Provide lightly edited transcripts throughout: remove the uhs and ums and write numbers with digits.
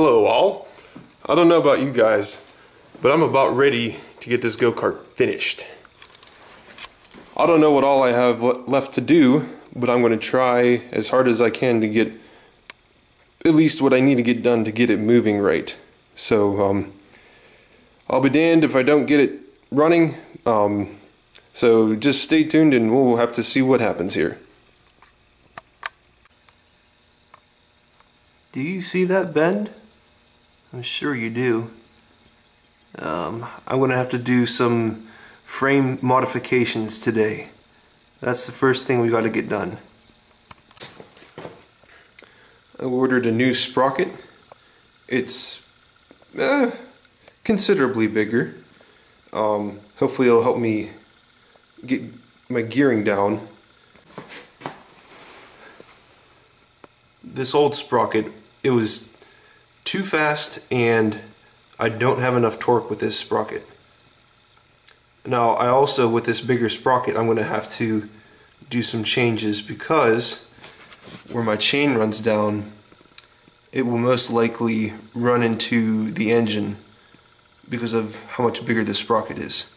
Hello all. I don't know about you guys, but I'm about ready to get this go-kart finished. I don't know what all I have left to do, but I'm going to try as hard as I can to get at least what I need to get done to get it moving right. So I'll be damned if I don't get it running. So just stay tuned and we'll have to see what happens here. Do you see that bend? I'm sure you do. I'm going to have to do some frame modifications today. That's the first thing we got to get done. I ordered a new sprocket. It's considerably bigger. Hopefully it'll help me get my gearing down. This old sprocket, it was too fast and I don't have enough torque with this sprocket. Now I also, with this bigger sprocket, I'm going to have to do some changes because where my chain runs down, it will most likely run into the engine because of how much bigger this sprocket is.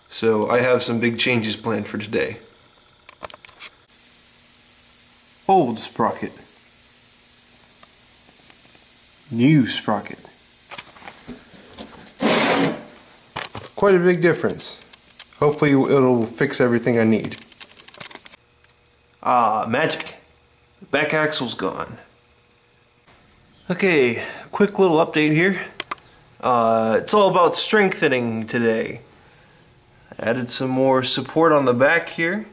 So I have some big changes planned for today. Old sprocket. New sprocket. Quite a big difference. Hopefully it'll fix everything I need. Ah, magic. The back axle's gone. Okay, quick little update here. It's all about strengthening today. Added some more support on the back here.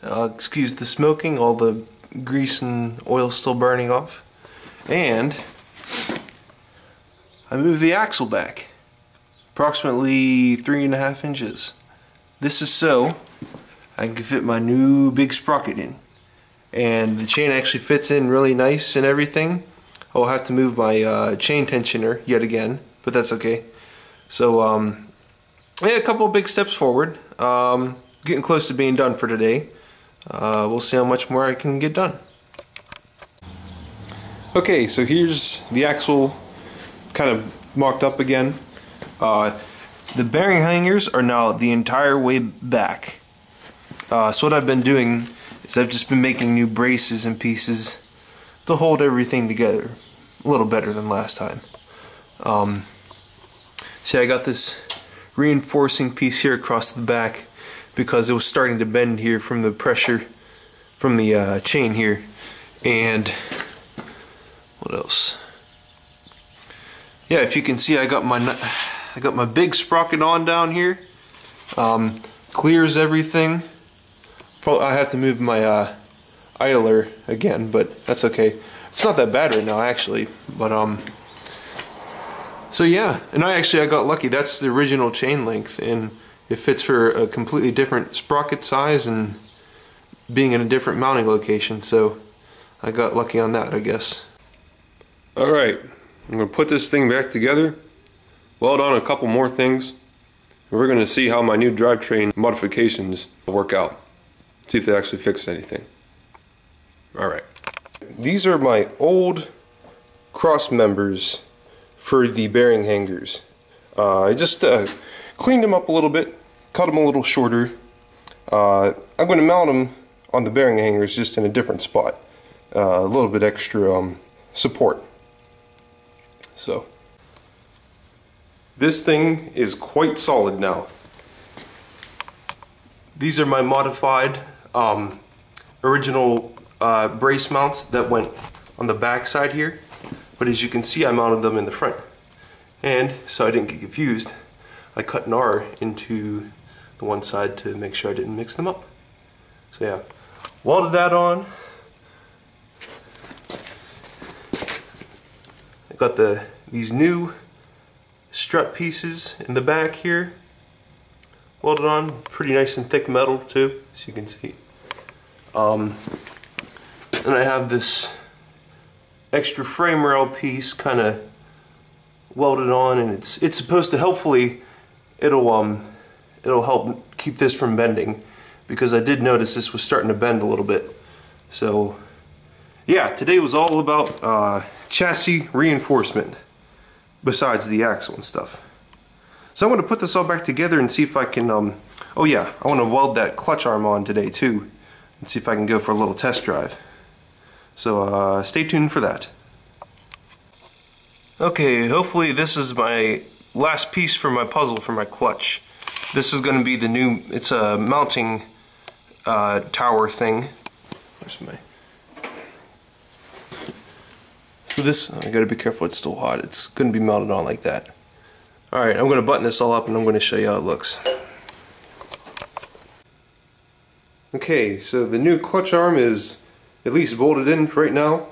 Excuse the smoking, all the grease and oil still burning off. And I moved the axle back approximately 3.5 inches. This is so I can fit my new big sprocket in. And the chain actually fits in really nice and everything. I'll have to move my chain tensioner yet again, but that's okay. So yeah, a couple of big steps forward. Getting close to being done for today. We'll see how much more I can get done. Okay, so here's the axle kind of mocked up again. The bearing hangers are now the entire way back. So what I've been doing is I've just been making new braces and pieces to hold everything together a little better than last time. See, I got this reinforcing piece here across the back because it was starting to bend here from the pressure from the chain here. And what else? Yeah, if you can see, I got my big sprocket on down here. Clears everything. Probably I have to move my idler again, but that's okay. It's not that bad right now, actually. But so yeah, and I got lucky. That's the original chain length, and it fits for a completely different sprocket size and being in a different mounting location. So I got lucky on that, I guess. All right, I'm gonna put this thing back together, weld on a couple more things, and we're gonna see how my new drivetrain modifications work out. See if they actually fix anything. All right. These are my old cross members for the bearing hangers. I just cleaned them up a little bit, cut them a little shorter. I'm going to mount them on the bearing hangers just in a different spot. A little bit extra support. So this thing is quite solid now. These are my modified original brace mounts that went on the back side here, but as you can see, I mounted them in the front. And so I didn't get confused, I cut an R into the one side to make sure I didn't mix them up. So yeah, welded that on. I got these new strut pieces in the back here, welded on, pretty nice and thick metal too, as you can see. And I have this extra frame rail piece kind of welded on, and it's supposed to hopefully it'll help keep this from bending, because I did notice this was starting to bend a little bit. So yeah, today was all about chassis reinforcement besides the axle and stuff. So I'm going to put this all back together and see if I can, oh yeah, I want to weld that clutch arm on today too and see if I can go for a little test drive. So stay tuned for that. Okay, hopefully this is my last piece for my puzzle for my clutch. This is going to be the new, it's a mounting tower thing. Where's my... So this, I gotta be careful, it's still hot. It's going to be mounted on like that. Alright, I'm going to button this all up and I'm going to show you how it looks. Okay, so the new clutch arm is at least bolted in for right now.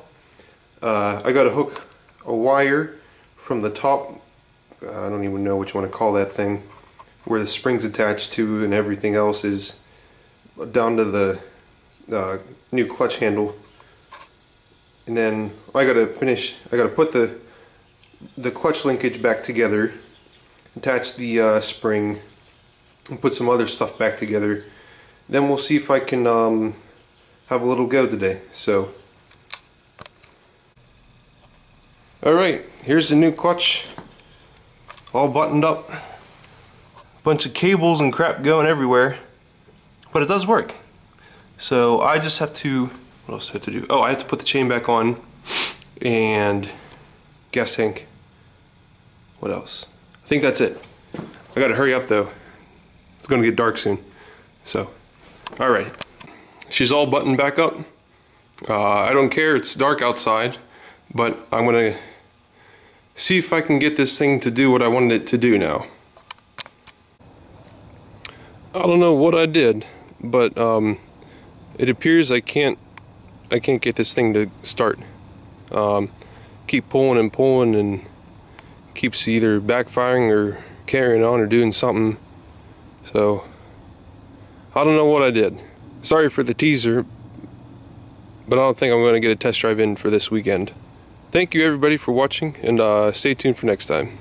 I got to hook a wire from the top, I don't even know which one to call that thing, where the spring's attached to and everything else is down to the new clutch handle. And then I got to put the clutch linkage back together, attach the spring, and put some other stuff back together. Then we'll see if I can have a little go today. So, alright, here's the new clutch, all buttoned up. Bunch of cables and crap going everywhere, but it does work. So I just have to, what else do I have to do? Oh, I have to put the chain back on and gas tank. What else? I think that's it. I gotta hurry up though. It's gonna get dark soon. So, alright. She's all buttoned back up. I don't care, it's dark outside, but I'm gonna see if I can get this thing to do what I wanted it to do now. I don't know what I did, but it appears I can't get this thing to start. Keep pulling and pulling and keeps either backfiring or carrying on or doing something. So I don't know what I did. Sorry for the teaser, but I don't think I'm going to get a test drive in for this weekend. Thank you everybody for watching, and stay tuned for next time.